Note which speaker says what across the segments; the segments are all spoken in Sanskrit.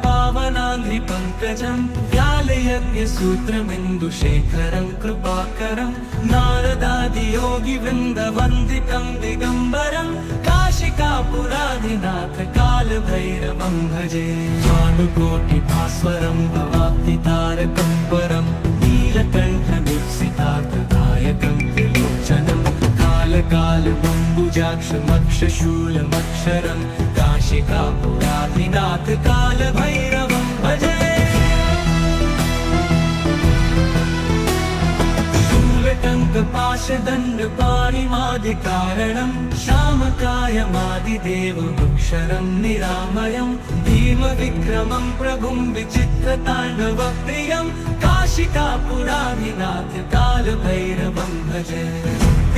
Speaker 1: पावनाङ्घ्रिपङ्कजं व्यालयज्ञसूत्रमिन्दुशेखरं कृपाकरं नारदादियोगिवृन्दवन्दितं दिगम्बरं काशिकापुराधिनाथ कालभैरवं भजे। भानुकोटिभास्वरं भवाब्धितारकं परं नीलकण्ठमीप्सितार्थदायकं त्रिलोचनं कालकालबम्बुजाक्षमक्षशूलमक्षरं काशिकापुराधिनाथ कालभैरवं भजे। शूलटङ्कपाशदण्डपाणिमादिकारणं श्यामकायमादिदेवमक्षरं निरामयं भीमविक्रमं प्रभुं विचित्रताण्डवप्रियं काशिकापुराधिनाथ कालभैरवं भजे।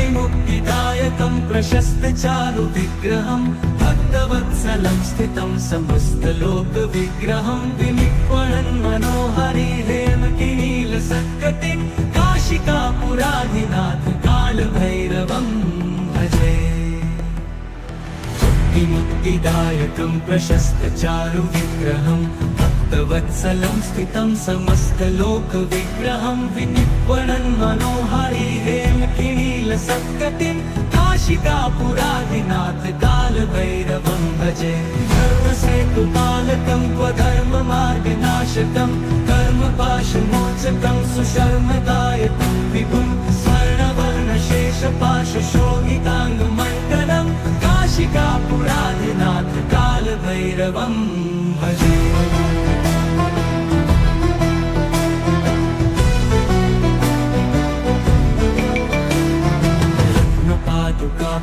Speaker 1: मुक्तिदायकं प्रशस्तचारुविग्रहं भक्तवत्सलं स्थितं समस्तलोकविग्रहं विनिक्वणन् मनोहरि हेमकिनीलसत्कटिं काशिकापुराधिनाथ कालभैरवं भजे। मुक्तिदायकं प्रशस्तचारुविग्रहं भक्तवत्सलं स्थितं समस्तलोकविग्रहं विनिक्वणन् मनोहरि हेमकिनीलसत्कटिं काशिकापुराधिनाथ कालभैरवं भजे। धर्मसेतुपालकं त्वधर्ममार्गनाशकं कर्मपाशमोचकं सुशर्मदायकं विभुं स्वर्णवर्णशेषपाशशोभिताङ्गमण्डलं काशिकापुराधिनाथ कालभैरवं भजे।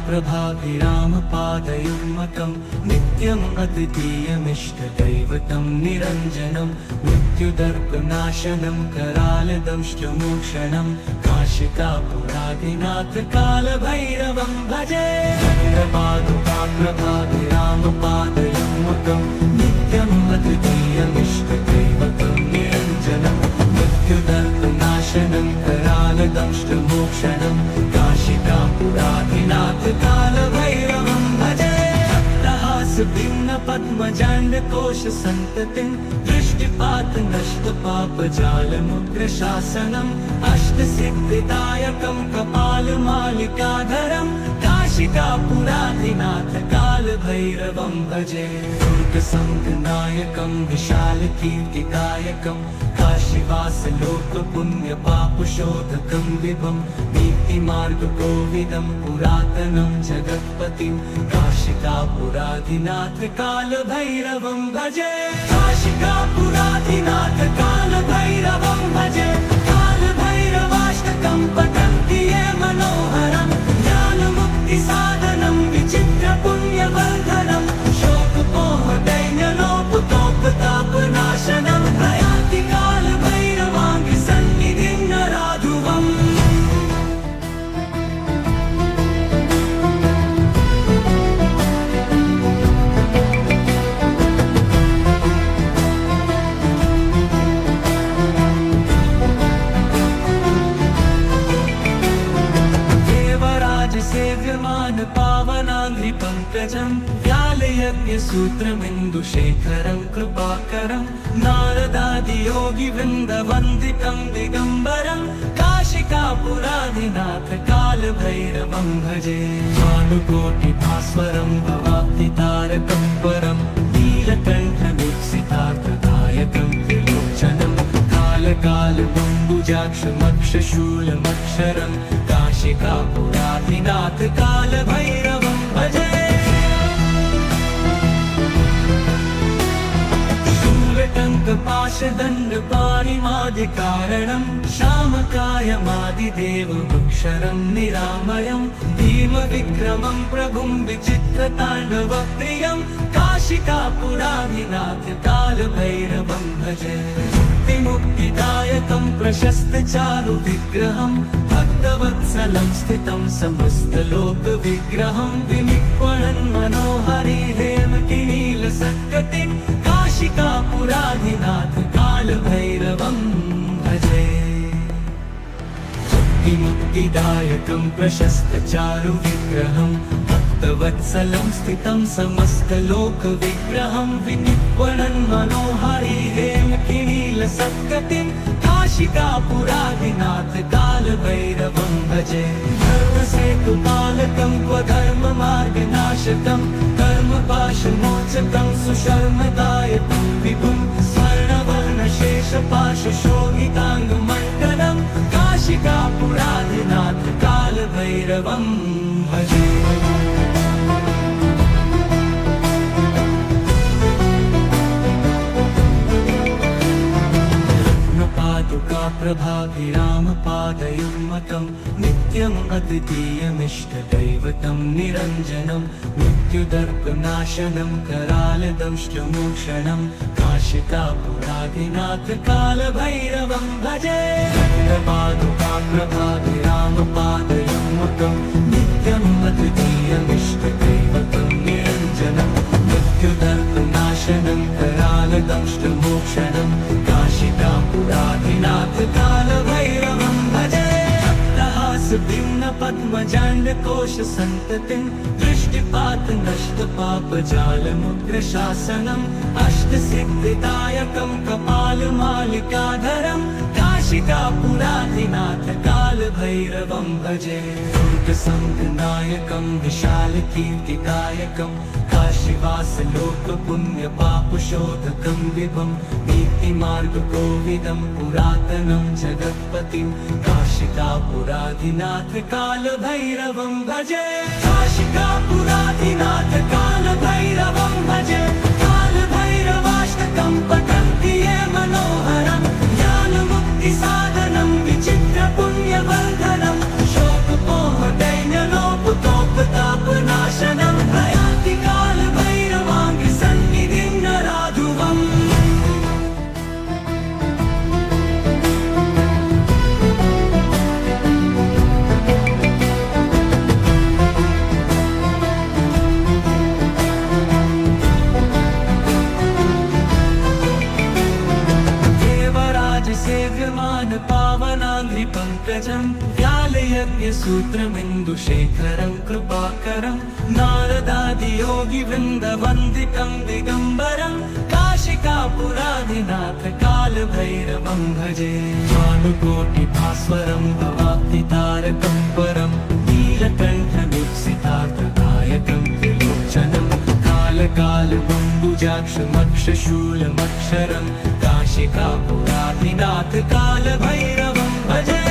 Speaker 1: प्रभाभिरामपादयुग्मकं नित्यम् अद्वितीयमिष्टदैवतं निरञ्जनं मृत्युदर्पनाशनं करालदंष्टमोक्षणं काशिकापुराधिनाथ कालभैरवं भजे। प्रभाभिरामपादयुग्मकं नित्यम् अद्वितीयमिष्टदैवतं निरञ्जनं मृत्युदर्पनाशनं करालदंष्टमोक्षणं काशिकापुराधिनाथ कालभैरवं भजे। भिन्नपद्मजाण्डकोशसन्ततिं दृष्टिपातनष्टपापजालमुग्रशासनम् अष्टसिद्धिदायकं कपालमालिकाधरं काशिकापुराधिनाथ कालभैरवं भजे। दुर्गसङ्गनायकं विशालकीर्तिदायकं काशीवासलोकपुण्यपापशोधकं विभं नीतिमार्गकोविदं पुरातनं जगत्पतिं काशिकापुराधिनाथ कालभैरवं भजे। काशिकापुराधिनाथ कालभैरवं भजे। कालभैरवाष्टकं पठन्ति ये मनोहरं ज्ञानमुक्तिसाधनं विचित्रपुण्यवर्धनं शोकपोहदैन्यलोपतोपतापनाशनं प्रयान्ति कालभैरवाङ्घ्रिसन्निधिं नराधुवम्। सेव्यमान पावनाङ्घ्रिपङ्कजं व्यालयज्ञसूत्रमिन्दुशेखरं कृपाकरं नारदादियोगिवृन्दवन्दितं दिगम्बरं काशिकापुराधिनाथ कालभैरवं भजे। भानुकोटिभास्वरं भवाब्धितारकं परं नीलकण्ठमीप्सितार्थदायकं त्रिलोचनं कालकालबम्बुजाक्षमक्षशूलमक्षरं काशिकापुराधिनाथ कालभैरवं भजे। शूलटङ्कपाशदण्डपाणिमादिकारणं श्यामकायमादिदेवमक्षरं निरामयं भीमविक्रमं प्रभुं विचित्रताण्डवप्रियं काशिकापुराधिनाथ कालभैरवं भजे। मुक्तिदायकं प्रशस्तचारुविग्रहं भक्तवत्सलं स्थितं समस्तलोकविग्रहं विनिक्वणन् मनोहरि हेमकिनीलसत्कटिं काशिकापुराधिनाथ कालभैरवं भजे। मुक्तिदायकं प्रशस्तचारुविग्रहं भक्तवत्सलं स्थितं समस्तलोकविग्रहं विनिर्वणन् मनोहारी हेमकिनीलसत्कटिं काशिकापुराधिनाथ कालभैरवं भजे धर्मसेतुपालकं क्वधर्ममार्गनाशकं कर्मपाशमोचकं सुशर्मदायकं विभुं स्वर्णवर्णशेषपाशशोभिताङ्गमण्डलं काशिकापुराधिनाथ कालभैरवं भजे प्रभाभिरामपादयुग्मतं नित्यम् अद्वितीयमिष्टदैवतं निरञ्जनं मृत्युदर्पनाशनं करालदंष्टमोक्षणं काशिकापुराधिनाथ कालभैरवं भजे प्रभाभिरामपादयुग्मतं नित्यम् अद्वितीयमिष्टदैवतं निरञ्जनं मृत्युदर्पनाशनं करालदंष्टमोक्षणं काशिकापुराधिनाथ कालभैरवं भजे भिन्नपद्मजाण्डकोशसन्ततिं दृष्टिपात नष्टपापजालमुग्रशासनम् अष्टसिद्धिदायकं कपालमालिकाधरं काशिकापुराधिनाथ कालभैरवं भजे दुर्गसङ्घनायकं विशालकीर्तिदायकं काशीवासलोकपुण्यपापशोधकं विभं नीतिमार्गकोविदं पुरातनं जगत्पतिं काशिकापुराधिनाथ कालभैरवं भजे काशिकापुराधिनाथ कालभैरवं भजे कालभैरवाष्टकं पठन्ति ये मनोहरं ज्ञानमुक्तिसाधनं विचित्रपुण्यवर्धनं शोकपोहदैन्यलोपतोपतापनाशनं प्रयाति कालभैरवाङ्गसन्निधिं नराधुवम् सेव्यमान पावनाङ्घ्रिपङ्कजं व्यालयज्ञसूत्रमिन्दुशेखरं कृपाकरं नारदादियोगिवृन्दवन्दितं दिगम्बरं काशिकापुराधिनाथ कालभैरवं भजे भानुकोटिभास्वरं भवाब्धितारकं परं नीलकण्ठमीप्सितार्थदायकं त्रिलोचनं कालकालबम्बुजाक्षमक्षशूलमक्षरं काशिकापुराधिनाथ कालभैरवं भजे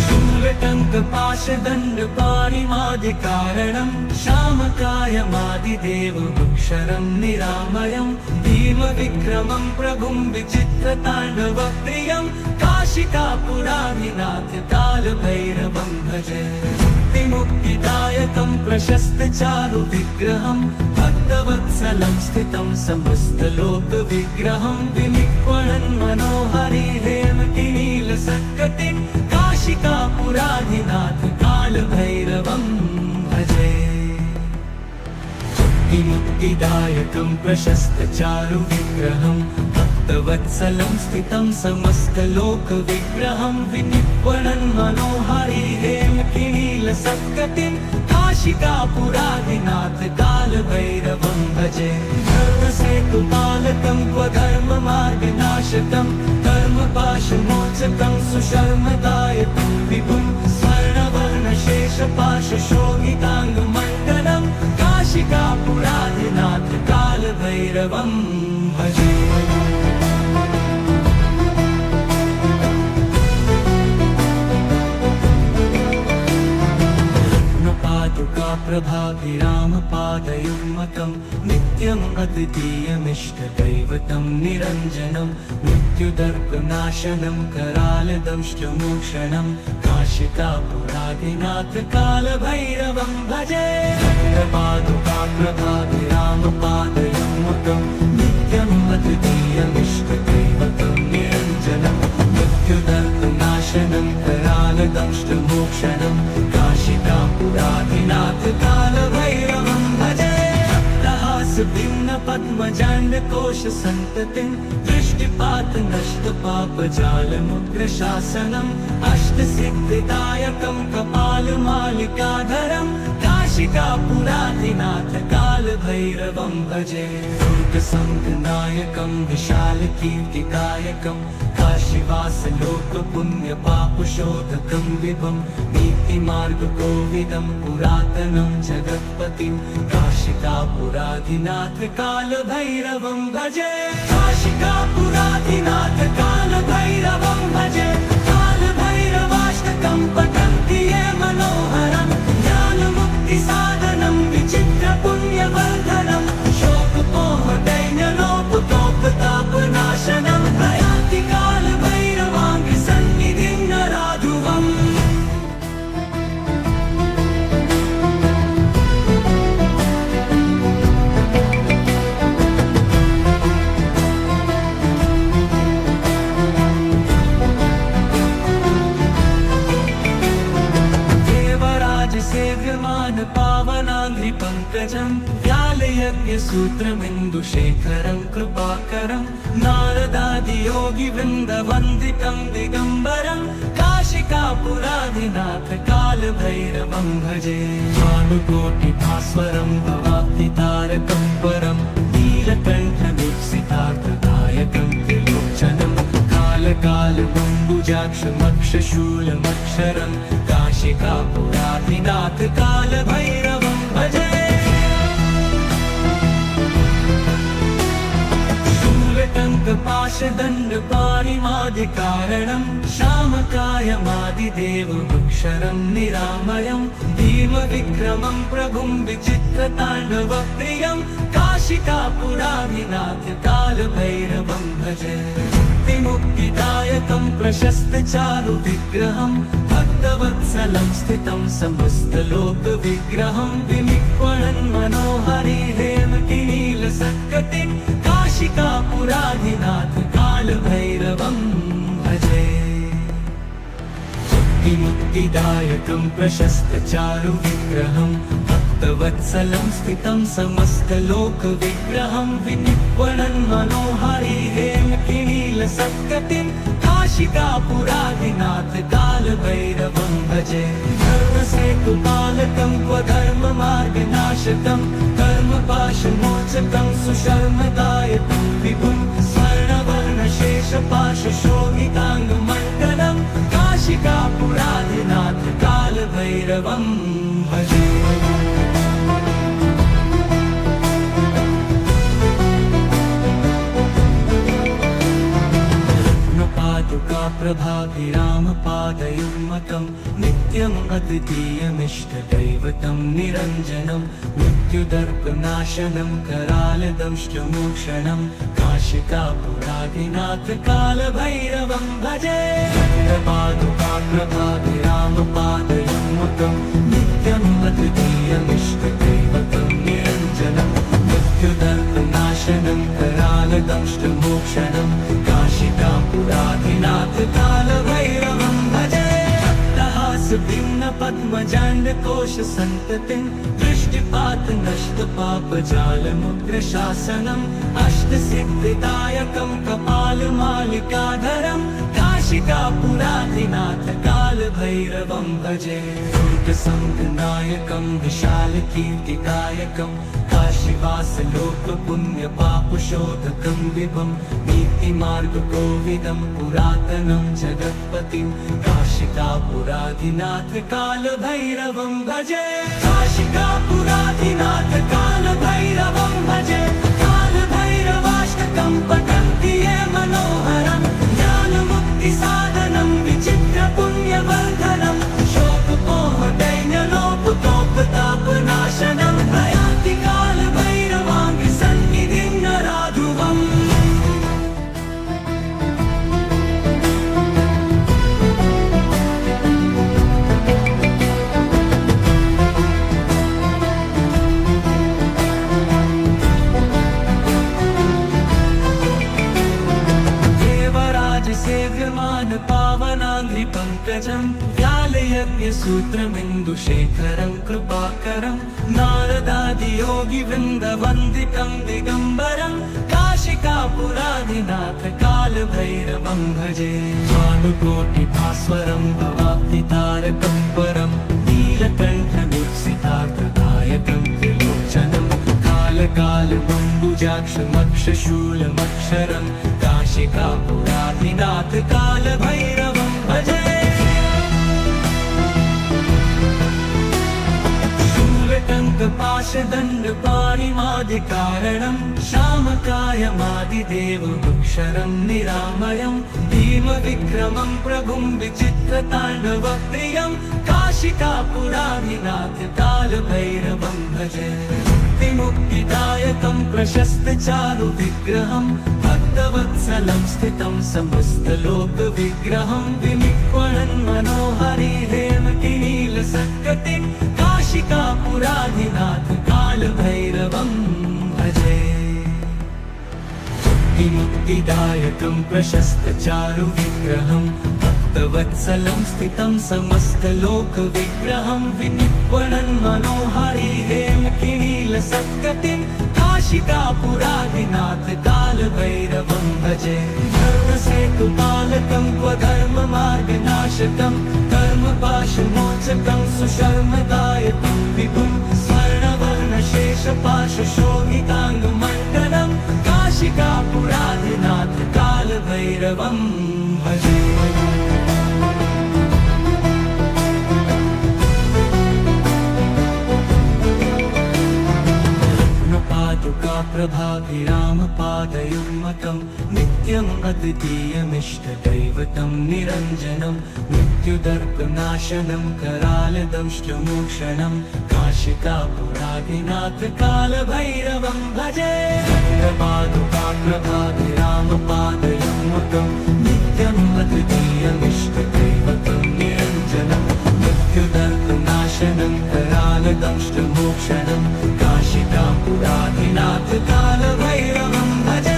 Speaker 1: शूलटङ्कपाशदण्डपाणिमादिकारणं श्यामकायमादिदेवमक्षरं निरामयं भीमविक्रमं प्रभुं विचित्रताण्डवप्रियं काशिकापुराधिनाथ कालभैरवं भजे मुक्तिदायकं प्रशस्तचारुविग्रहं भक्तवत्सलं स्थितं समस्तलोकविग्रहं विनिर्वणन् मनोहारी हेमकिनीलसत्कटिं काशिकापुराधिनाथ कालभैरवं भजे मुक्तिदायकं प्रशस्तचारुविग्रहं भक्तवत्सलं स्थितं समस्तलोकविग्रहं विनिर्वणन् मनोहारी हेमकिनीलसत्कटिं काशिकापुराधिनाथ कालभैरवं भजे धर्मसेतुपालकं क्वधर्ममार्गनाशकं कर्मपाशमोचकं सुशर्मदायकं विभुं स्वर्णवर्णशेषपाशशोभिताङ्गमण्डलं काशिकापुराधिनाथ कालभैरवं भजे प्रभाभिरामपादयुग्मतं नित्यम् अद्वितीयमिष्टदैवतं निरञ्जनं मृत्युदर्पनाशनं करालदंष्टमोक्षणं काशिकापुराधिनाथ कालभैरवं भजे प्रभाभिरामपादयुग्मतं नित्यम् अद्वितीयमिष्टदैवतं निरञ्जनं मृत्युदर्पनाशनं करालदंष्टमोक्षणं काशिकापुराधिनाथ कालभैरवं भजे भिन्न पद्मजाण्डकोश सन्ततिं दृष्टिपात नष्ट पापजालमुग्रशासनम् अष्टसिद्धिदायकं कपालमालिकाधरं काशिकापुराधिनाथ कालभैरवं भजे दुर्गसङ्घनायकं विशालकीर्तिदायकं काशीवासलोकपुण्यपापशोधकं विभं नीतिमार्गकोविदं पुरातनं जगत्पतिं काशिकापुराधिनाथ कालभैरवं भजे काशिकापुराधिनाथ कालभैरवं भजे कालभैरवाष्टकं पठन्ति ये मनोहरं ज्ञानमुक्तिसाधनं विचित्रपुण्यवर्धनं शोकपोहदैन्यलोपतोपतापनाशनं प्रयान्ति कालभैरवाङ्घ्रिसन्निधिं नराधुवम् सेव्यमान पावनाङ्घ्रिपङ्कजं व्यालयज्ञसूत्रमिन्दुशेखरं कृपाकरं नारदादियोगिवृन्दवन्दितं दिगम्बरं काशिकापुराधिनाथ कालभैरवं भजे भानुकोटिभास्वरं भवाब्धितारकं परं नीलकण्ठवीक्षितार्थदायकं त्रिलोचनं कालकालबम्बुजाक्षमक्षशूलमक्षरं काशिकापुराधिनाथ कालभैरवं भजे शूलटङ्कपाशदण्डपाणिमादिकारणं श्यामकायमादिदेवमक्षरं निरामयं भीमविक्रमं प्रभुं विचित्रताण्डवप्रियं काशिकापुराधिनाथ कालभैरवं भजे मुक्तिदायकं प्रशस्तचारुविग्रहं भक्तवत्सलं स्थितं समस्तलोकविग्रहं विनिक्वणन् मनोहरि हेमकिनीलसत्कटिं काशिकापुराधिनाथ कालभैरवं भजे मुक्तिदायकं प्रशस्तचारुविग्रहं भक्तवत्सलं स्थितं समस्तलोकविग्रहं विनिक्वणन् मनोहरि हेमकिनीलसत्कटिं काशिकापुराधिनाथ कालभैरवं भजे धर्मसेतुपालकं क्वधर्ममार्गनाशकं कर्मपाशमोचकं सुशर्मदायकं विभुं स्वर्णवर्णशेषपाशशोभिताङ्गमण्डलं काशिकापुराधिनाथ कालभैरवं भजे प्रभाभिरामपादयुग्मकं नित्यम् अद्वितीयमिष्टदैवतं निरञ्जनं मृत्युदर्पनाशनं करालदंष्टमोक्षणं काशिकापुराधिनाथ कालभैरवं भजे प्रभाभिरामपादयुग्मकं नित्यम् अद्वितीयमिष्टदैवतं निरञ्जनं मृत्युदर्पनाशनं करालदंष्टमोक्षणं काशिकापुराधिनाथ कालभैरवं भजे भिन्न पद्मजाण्डकोश सन्ततिं दृष्टिपात नष्ट पापजालमुग्रशासनम् अष्टसिद्धिदायकं कपालमालिकाधरं काशिकापुराधिनाथ कालभैरवं भजे दुर्गसङ्घनायकं विशालकीर्तिदायकं काशीवासलोकपुण्यपापशोधकं विभं नीतिमार्गकोविदं पुरातनं जगत्पतिं काशिकापुराधिनाथ कालभैरवं भजे काशिकापुराधिनाथ कालभैरवं भजे कालभैरवाष्टकं पठन्ति ये मनोहरं ज्ञानमुक्तिसाधनं विचित्रपुण्यवर्धनं शोकपोहदैन्यलोपतोपतापनाशनं प्रयान्ति कालभैरवाङ्घ्रिसन्निधिं नराधुवम् पावनाङ्घ्रिपङ्कजं व्यालयज्ञसूत्रमिन्दुशेखरं सूत्रमिन्दुशेखरं कृपाकरं नारदादियोगिवृन्दवन्दितं दिगम्बरं काशिकापुराधिनाथ कालभैरवं भजे भानुकोटिभास्वरं भवाब्धितारकं परं नीलकण्ठमुत्सितार्थदायकं त्रिलोचनं कालकालमम्बुजाक्षमक्षशूलमक्षरं काशिकापुराधिनाथ कालभैरवं भजे शूलटङ्कपाशदण्डपाणिमादिकारणं श्यामकायमादिदेवमक्षरं निरामयं भीमविक्रमं प्रभुं विचित्रताण्डवप्रियं काशिकापुराधिनाथ कालभैरवं भजे मुक्तिदायकं प्रशस्तचारुविग्रहं भक्तवत्सलं स्थितं समस्तलोकविग्रहं विनिक्वणन् मनोहरि हेमकिनीलसत्कटिं काशिकापुराधिनाथ कालभैरवं भजे मुक्तिदायकं प्रशस्तचारुविग्रहं भक्तवत्सलं स्थितं समस्तलोकविग्रहं विनिक्वणन् मनोहरि हेमकिनीलसत्कटिं काशिकापुराधिनाथ कालभैरवं भजे धर्मसेतुपालकं स्वधर्ममार्गनाशकं कर्मपाशमोचकं सुशर्मदायकं विभुं स्वर्णवर्णशेषपाशशोभिताङ्गमण्डलं काशिकापुराधिनाथ कालभैरवं भजे प्रभाभिरामपादयुग्मकं नित्यम् अद्वितीयमिष्टदैवतं निरञ्जनं मृत्युदर्पनाशनं करालदंष्टमोक्षणं काशिकापुराधिनाथ कालभैरवं भजे प्रभाभिरामपादयुग्मकं नित्यम् अद्वितीयमिष्टदैवतं निरञ्जनं मृत्युदर्पनाशनं करालदंष्टमोक्षणं काशिकापुराधिनाथ कालभैरवं भजे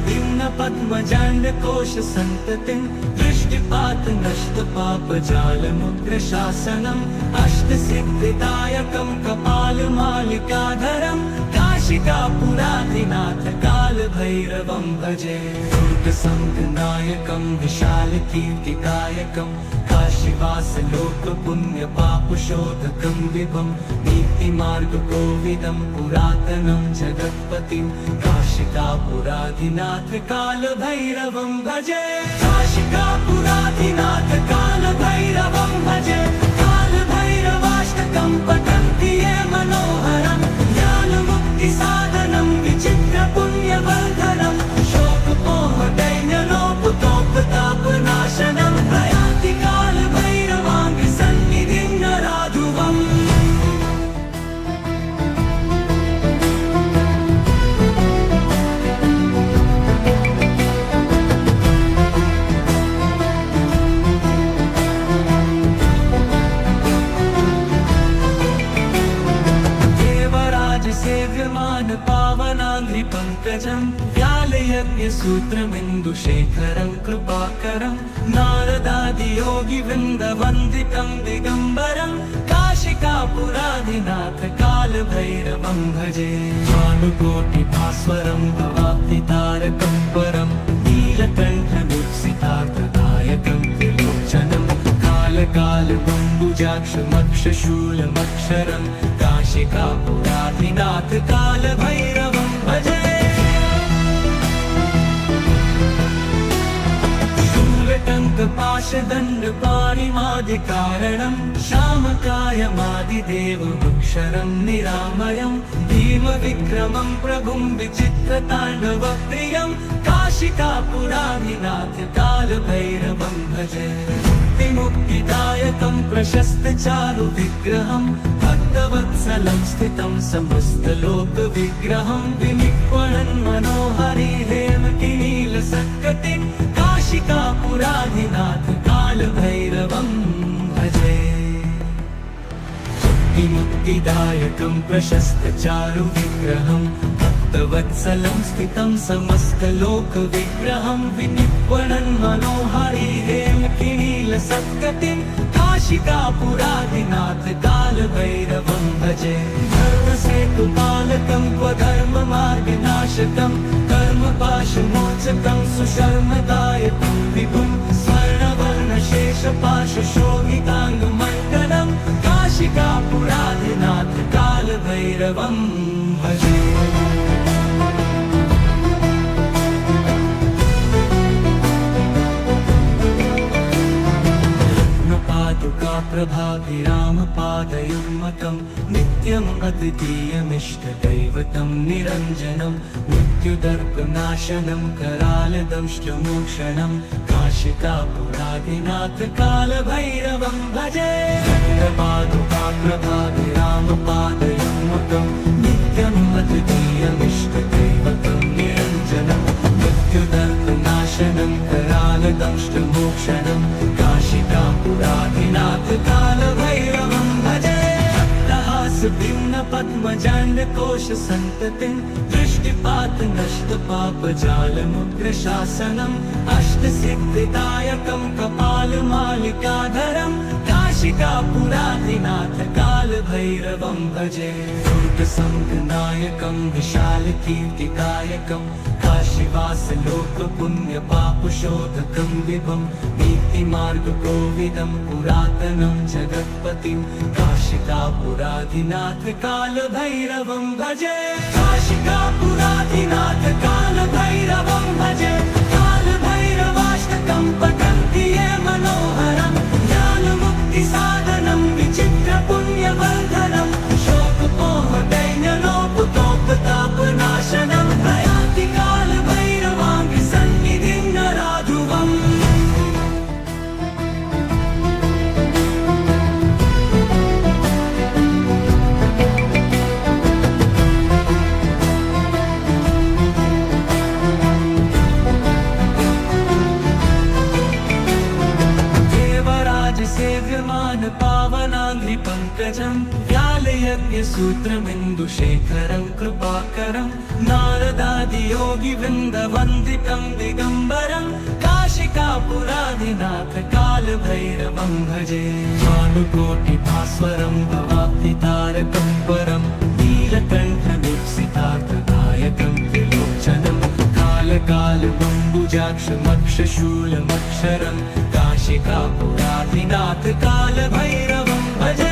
Speaker 1: भिन्नपद्मजाण्डकोशसन्ततिं दृष्टिपातनष्टपापजालमुग्रशासनम् अष्टसिद्धिदायकं कपालमालिकाधरं काशिकापुराधिनाथ कालभैरवं भजे दुर्गसङ्गनायकं विशालकीर्तिकायकं काशीवासलोकपुण्यपापशोधकं विभं नीतिमार्गकोविदं पुरातनं जगत्पतिं काशिकापुराधिनाथ कालभैरवं भजे काशिकापुराधिनाथ कालभैरवं भजे कालभैरवाष्टकं पठन्ति ये मनोहरं ज्ञानमुक्तिसाधनं विचित्रपुण्यवर्धनं शोकमोहदैन्यलोपतोपतापनाशनं प्रयाति कालभैरवाङ्गसन्निधिं नराधुवम् पावनाङ्घ्रिपङ्कजं व्यालयज्ञसूत्रमिन्दुशेखरं कृपाकरं नारदादियोगिवृन्दवन्दितं दिगम्बरं काशिकापुराधिनाथ कालभैरवं भजे भानुकोटिभास्वरं भवाब्धितारकं परं नीलकण्ठमुत्सितार्थदायकं त्रिलोचनं कालकालमम्बुजाक्षमक्षशूलमक्षरं काशिकापुराधिनाथ कालभैरवं भजे शूलटङ्कपाशदण्डपाणिमादिकारणं श्यामकायमादिदेवमक्षरं निरामयं भीमविक्रमं प्रभुं विचित्रताण्डवप्रियं काशिकापुराधिनाथ कालभैरवं भजे मुक्तिदायकं प्रशस्तचारुविग्रहं भक्तवत्सलं स्थितं समस्तलोकविग्रहं विनिक्वणन् मनोहरि हेमकिनीलसत्कटिं काशिकापुराधिनाथ कालभैरवं भजे मुक्तिदायकं प्रशस्तचारुविग्रहं भक्तवत्सलं स्थितं समस्तलोकविग्रहं विनिक्वणन् मनोहरि हेमकिनीलसत्कटिं काशिकापुरादिनाथ कालभैरवं भजे धर्मसेतुपालकं स्वधर्ममार्गनाशकं कर्मपाशमोचकं सुशर्मदायकं विभुं स्वर्णवर्णशेषपाशशोभिताङ्गमण्डलं काशिकापुरादिनाथ कालभैरवं भजे प्रभाभिरामपादयुग्मकं नित्यम् अद्वितीयमिष्टदैवतं निरञ्जनं मृत्युदर्पनाशनं करालदंष्टमोक्षणं काशिकापुरादिनाथ कालभैरवं भजे प्रभाभिरामपादयुग्मकं नित्यम् अद्वितीयमिष्टदैवतं निरञ्जनं मृत्युदर्पनाशनं करालदंष्टमोक्षणं काशिकापुरादिनाथ कालभैरवं भजे भक्तहासभिन्न पद्मजाण्डकोश सन्ततिं दृष्टिपात नष्ट पापजालमुग्रशासनम् अष्टसिद्धिदायकं कपालमालिकाधरं काशिकापुरादिनाथ कालभैरवं भजे दुर्गसङ्घनायकं विशालकीर्तिकायकं काशीवासलोकपुण्यपापशोधकं विभं नीतिमार्गकोविदं पुरातनं जगत्पतिं काशिकापुरादिनाथ कालभैरवं भजे काशिकापुरादिनाथ कालभैरवं भजे कालभैरवाष्टकं पठन्ति ये मनोहरं ज्ञानमुक्तिसाधनं विचित्रपुण्यवर्धनं शोकपोहदैन्यलोपतोपतापनाशनं प्रयान्ति कालभैरवाङ्गसन्निधिं नराधुवम् सेव्यमान पावनाङ्घ्रिपङ्कजं व्यालयज्ञसूत्रमिन्दुशेखरं कृपाकरं नारदादियोगिवृन्दवन्दितं दिगम्बरं काशिकापुरादिनाथ कालभैरवं भजे भानुकोटिभास्वरं भवाब्धितारकं परं नीलकण्ठदीप्सितार्थदायकं त्रिलोचनं कालकालबम्बुजाक्षमक्षशूलमक्षरं काशिकापुरादिनाथ कालभैरवं भजे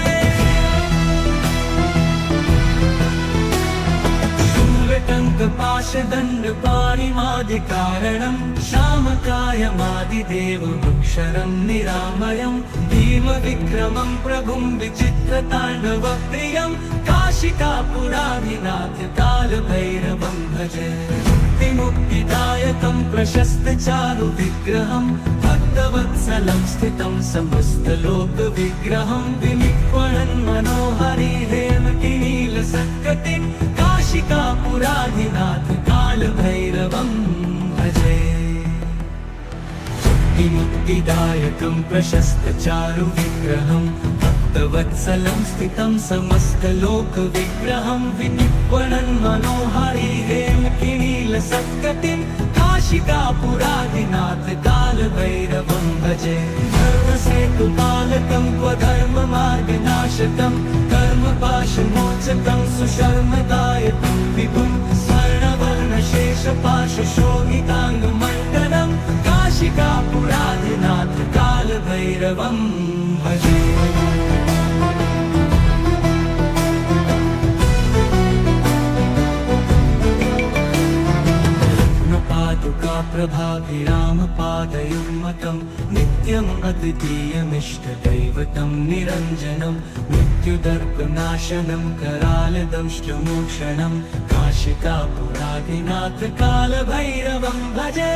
Speaker 1: शूलटङ्कपाशदण्डपाणिमादिकारणं श्यामकायमादिदेवमक्षरं निरामयं भीमविक्रमं प्रभुं विचित्रताण्डवप्रियं काशिकापुरादिनाथ कालभैरवं भजे मुक्तिदायकं प्रशस्तचारुविग्रहं भक्तवत्सलं स्थितं समस्तलोकविग्रहं विनिक्वणन् मनोहरिहेमकिनीलसत्कटिं काशिकापुरादिनाथ कालभैरवं भजे मुक्तिदायकं प्रशस्तचारुविग्रहं भक्तवत्सलं स्थितं समस्तलोकविग्रहं विनिक्वणन् मनोहरिहेमकिनीलसत्कटिं काशिकापुरादिनाथ कालभैरवं भजे धर्मसेतुपालकं स्वधर्ममार्गनाशकं कर्मपाशमोचकं सुशर्मदायकं विभुं स्वर्णवर्णशेषपाशशोभिताङ्गमण्डलं काशिकापुरादिनाथ कालभैरवं भजे प्रभाभिरामपादयुग्मकं नित्यम् अद्वितीयमिष्टदैवतं निरञ्जनं मृत्युदर्पनाशनं करालदंष्टमोक्षणं काशिकापुरादिनाथ कालभैरवं भजे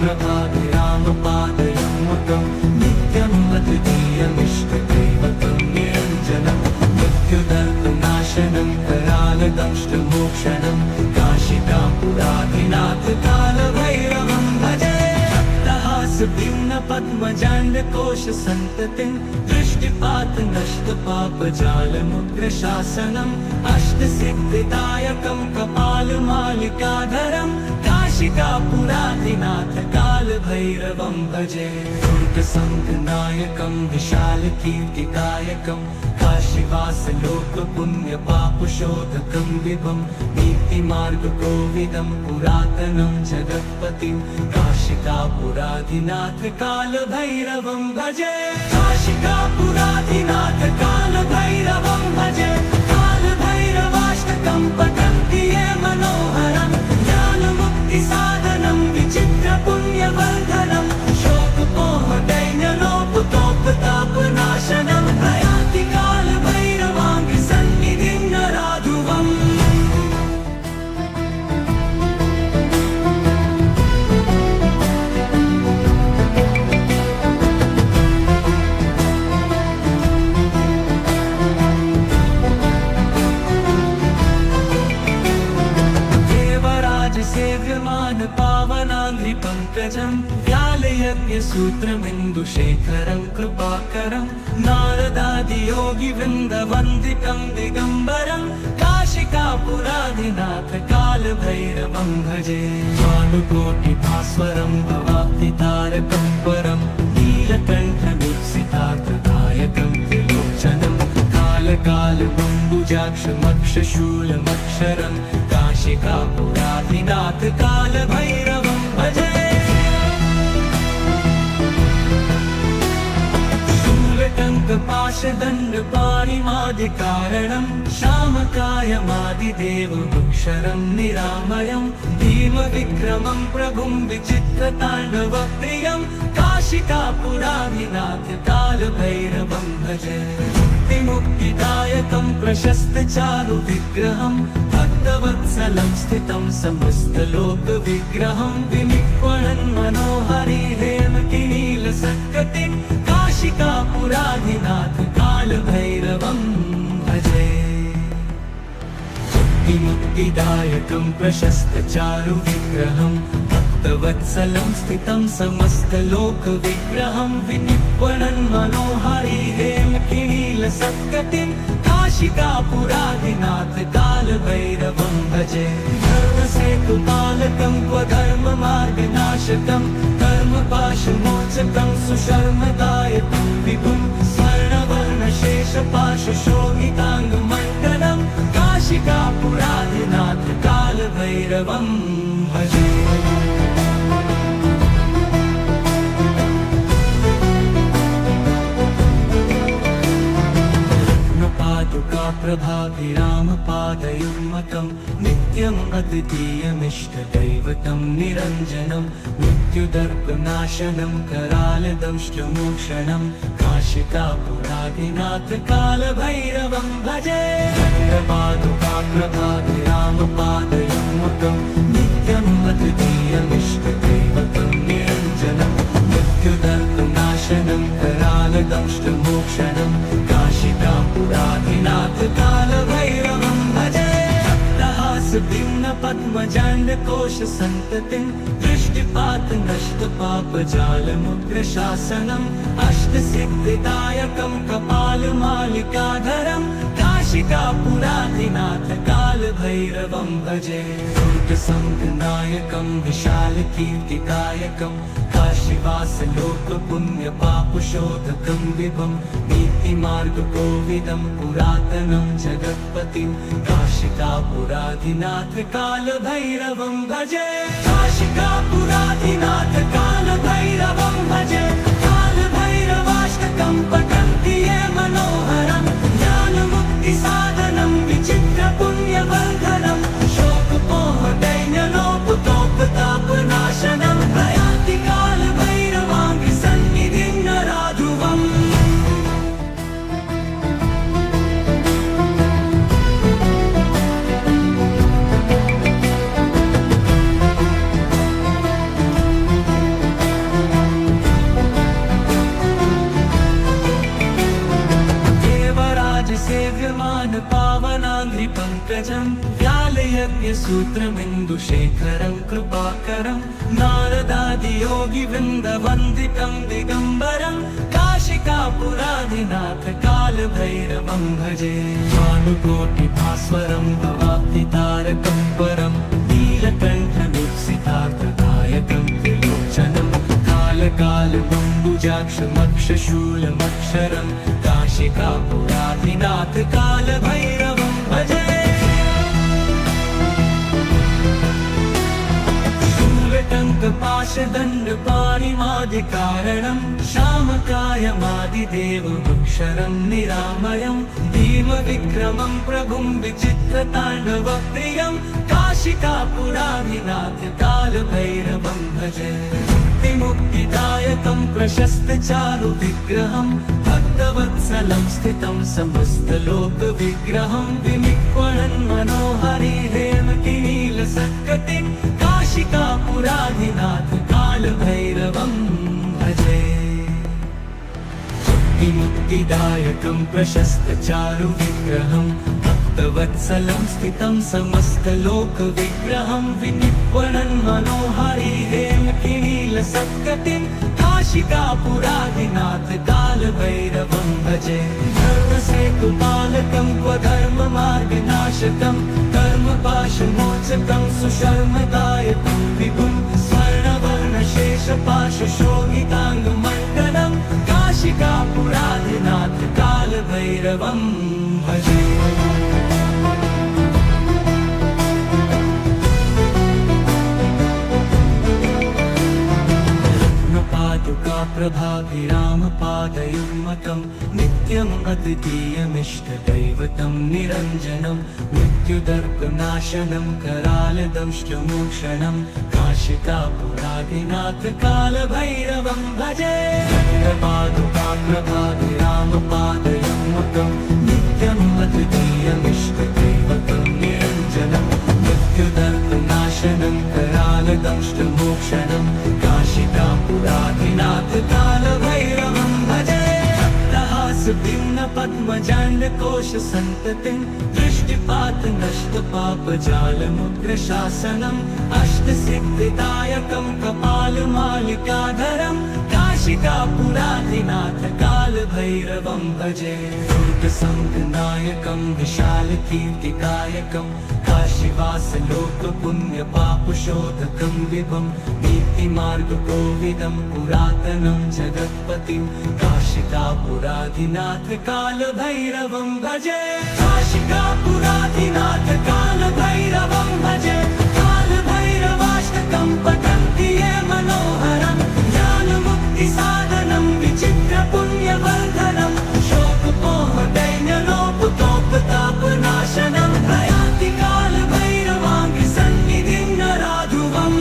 Speaker 1: प्रभाभिरामपादयुग्मकं नित्यम् अद्वितीयमिष्टदैवतं निरञ्जनं मृत्युदर्पनाशनं करालदंष्टमोक्षणं काशिकापुरादिनाथ कालभैरवं भजे भक्तहासभिन्न पद्मजाण्डकोश सन्ततिं दृष्टिपात नष्ट पापजालमुग्रशासनम् अष्टसिद्धिदायकं कपालमालिकाधरं काशिकापुराधिनाथ कालभैरवं भजे दुर्गसङ्घनायकं विशालकीर्तिदायकं काशीवासलोकपुण्यपापशोधकं विभं नीतिमार्गकोविदं पुरातनं जगत्पतिं काशिकापुराधिनाथ कालभैरवं भजे काशिकापुराधिनाथ कालभैरवं भजे कालभैरवाष्टकं पठन्ति ये मनोहरं ज्ञानमुक्तिसाधनं विचित्रपुण्यवर्धनं शोकमोहदैन्यलोपतोपतापनाशनं प्रयाति कालभैरवाङ्घ्रिसन्निधिं नराधुवम् सेव्यमान पावनाङ्घ्रिपङ्कजं व्यालयज्ञसूत्रमिन्दुशेखरं कृपाकरं नारदादियोगिवृन्दवन्दितं दिगम्बरं काशिकापुराधिनाथ कालभैरवं भजे भानुकोटिभास्वरं भवाब्धितारकं परं नीलकण्ठमीप्सितार्थदायकं त्रिलोचनं कालकालबम्बुजाक्षमक्षशूलमक्षरं काशिकापुराधिनाथ कालभैरवं भजे शूलटङ्कपाशदण्डपाणिमादिकारणं श्यामकायमादिदेवमक्षरं निरामयं भीमविक्रमं प्रभुं विचित्रताण्डवप्रियं काशिकापुराधिनाथ कालभैरवं भजे मुक्तिदायकं प्रशस्तचारुविग्रहं भक्तवत्सलं स्थितं समस्तलोकविग्रहं विनिक्वणन् मनोहरि हेमकिनीलसत्कटिं काशिकापुराधिनाथ कालभैरवं भजे मुक्तिदायकं प्रशस्तचारुविग्रहं भक्तवत्सलं स्थितं समस्तलोकविग्रहं विनिक्वणन् मनोहरि हेमकिनीलसत्कटिं काशिकापुराधिनाथ कालभैरवं भजे धर्मसेतुपालकं क्वधर्ममार्गनाशकं कर्मपाशमोचकं सुशर्मदायकं विभुं स्वर्णवर्णशेषपाशशोभिताङ्गमण्डलं काशिकापुराधिनाथ कालभैरवं भजे प्रभाभिरामपादयुग्मकं नित्यम् अद्वितीयमिष्टदैवतं निरञ्जनं मृत्युदर्पनाशनं करालदंष्टमोक्षणं काशिकापुराधिनाथ कालभैरवं भजे प्रभाभिरामपादयुग्मकं नित्यम् अद्वितीयमिष्टदैवतं निरञ्जनं मृत्युदर्पनाशनं करालदंष्टमोक्षणं काशिकापुराधिनाथ कालभैरवं भजे पद्मजाण्डकोशसन्ततिं दृष्टिपातनष्टपापजालमुग्रशासनम् अष्टसिद्धिदायकं कपालमालिकाधरं काशिकापुराधिनाथ कालभैरवं भजे दुर्गसङ्घनायकं विशालकीर्तिदायकं काशीवासलोकपुण्यपापशोधकं विभं नीतिमार्गकोविदं पुरातनं जगत्पतिं काशिकापुराधिनाथ कालभैरवं भजे काशिकापुराधिनाथ कालभैरवं भजे कालभैरवाष्टकं पठन्ति ये मनोहरं ज्ञानमुक्तिसाधनं विचित्रपुण्यवर्धनं शोकमोहदैन्यलोपतोपतापनाशनं प्रयाति कालभैरवाङ्घ्रिसन्निधिं नराधुवम् सेव्यमान पावनाङ्घ्रिपङ्कजं व्यालयज्ञसूत्रमिन्दुशेखरं कृपाकरं नारदादियोगिवृन्दवन्दितं दिगम्बरं काशिकापुराधिनाथ कालभैरवं भजे भानुकोटिभास्वरं भवाब्धितारकं परं नीलकण्ठमीप्सितार्थदायकं कालकालबम्बुजाक्षमक्षशूलमक्षरं काशिकापुराधिनाथ कालभैरवं भजे शूलटङ्कपाशदण्डपाणिमादिकारणं श्यामकायमादिदेवमक्षरं निरामयं भीमविक्रमं प्रभुं विचित्रताण्डवप्रियं काशिकापुराधिनाथ कालभैरवं भजे मुक्तिदायकं प्रशस्तचारुविग्रहं भक्तवत्सलं स्थितं समस्तलोकविग्रहं विनिक्वणन् मनोहरि हेमकिनीलसत्कटिं काशिकापुराधिनाथ कालभैरवं भजे मुक्तिदायकं प्रशस्तचारुविग्रहं भक्तवत्सलं स्थितं समस्तलोकविग्रहं विनिक्वणन् मनोहरि हेमकिनीलसत्कटिं काशिकापुराधिनाथ कालभैरवं भजे धर्मसेतुपालकं क्वधर्ममार्गनाशकं कर्मपाशमोचकं सुशर्मदायकं विभुं स्वर्णवर्णशेषपाशशोभिताङ्गमण्डलं काशिकापुराधिनाथ कालभैरवं भजे प्रभाभिरामपादयुग्मकं नित्यम् अद्वितीयमिष्टदैवतं निरञ्जनं मृत्युदर्पनाशनं करालदंष्टमोक्षणं काशिकापुराधिनाथ कालभैरवं भजे प्रभाभिरामपादयुग्मकं नित्यम् अद्वितीयमिष्टदैवतं निरञ्जनं मृत्युदर्पनाशनं करालदंष्टमोक्षणं काशिकापुराधिनाथ कालभैरवं भजे भक्तहासभिन्नपद्मजाण्डकोशसन्ततिं दृष्टिपातनष्टपापजालमुग्रशासनम् अष्टसिद्धिदायकं कपालमालिकाधरं काशिकापुराधिनाथ कालभैरवं भजे दुर्गसङ्गनायकं विशालकीर्तिदायकं काशीवासलोकपुण्यपापशोधकं विभं नीतिमार्गकोविदं पुरातनं जगत्पतिं काशिकापुराधिनाथ कालभैरवं भजे काशिकापुराधिनाथ कालभैरवं भजे कालभैरवाष्टकं पठन्ति ये मनोहरं ज्ञानमुक्तिसाधनं विचित्रपुण्यवर्धनं शोकपोहदैन्यलोपतोपतापनाशनं प्रयाति कालभैरवाङ्घ्रिसन्निधिं नराधुवम्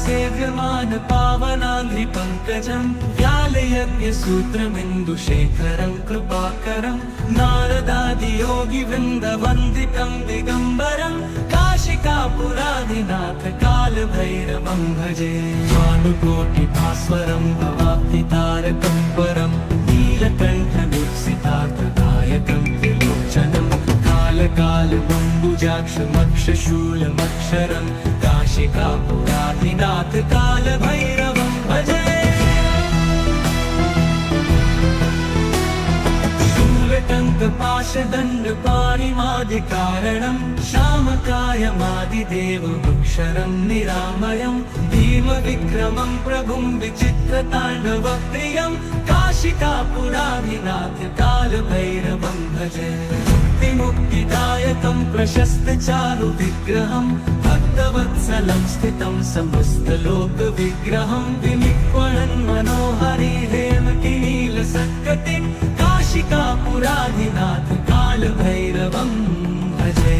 Speaker 1: सेव्यमान पावनाङ्घ्रिपङ्कजं व्यालयज्ञसूत्रमिन्दुशेखरं कृपाकरं नारदादियोगिवृन्दवन्दितं दिगम्बरं काशिकापुराधिनाथ कालभैरवं भजे भानुकोटिभास्वरं भवाब्धितारकं परं नीलकण्ठदुःसितार्थदायकं त्रिलोचनं कालकालबम्बुजाक्षमक्षशूलमक्षरं काशिकापुराधिनाथ कालभैरवं भजे शूलटङ्कपाशदण्डपाणिमादिकारणं श्यामकायमादिदेवमक्षरं निरामयं भीमविक्रमं प्रभुं विचित्रताण्डवप्रियं काशिकापुराधिनाथ कालभैरवं भजे मुक्तिदायकं प्रशस्तचारुविग्रहं भक्तवत्सलं स्थितं समस्तलोकविग्रहं विनिक्वणन् मनोहरि हेमकिनीलसत्कटिं काशिकापुराधिनाथ कालभैरवं भजे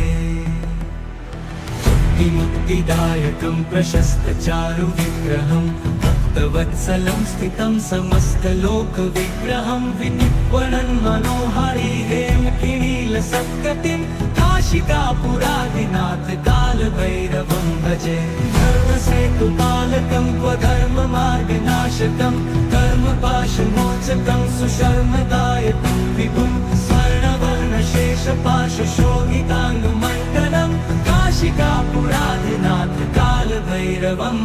Speaker 1: मुक्तिदायकं प्रशस्तचारुविग्रहं भक्तवत्सलं स्थितं समस्तलोकविग्रहं विनिक्वणन् मनोहरि हेमकिनीलसत्कटिं काशिकापुराधिनाथ कालभैरवं भजे धर्मसेतुपालकं क्वधर्ममार्गनाशकं कर्मपाशमोचकं सुशर्मदायकं विभुं स्वर्णवर्णशेषपाशशोभिताङ्गमण्डलं काशिकापुराधिनाथ कालभैरवं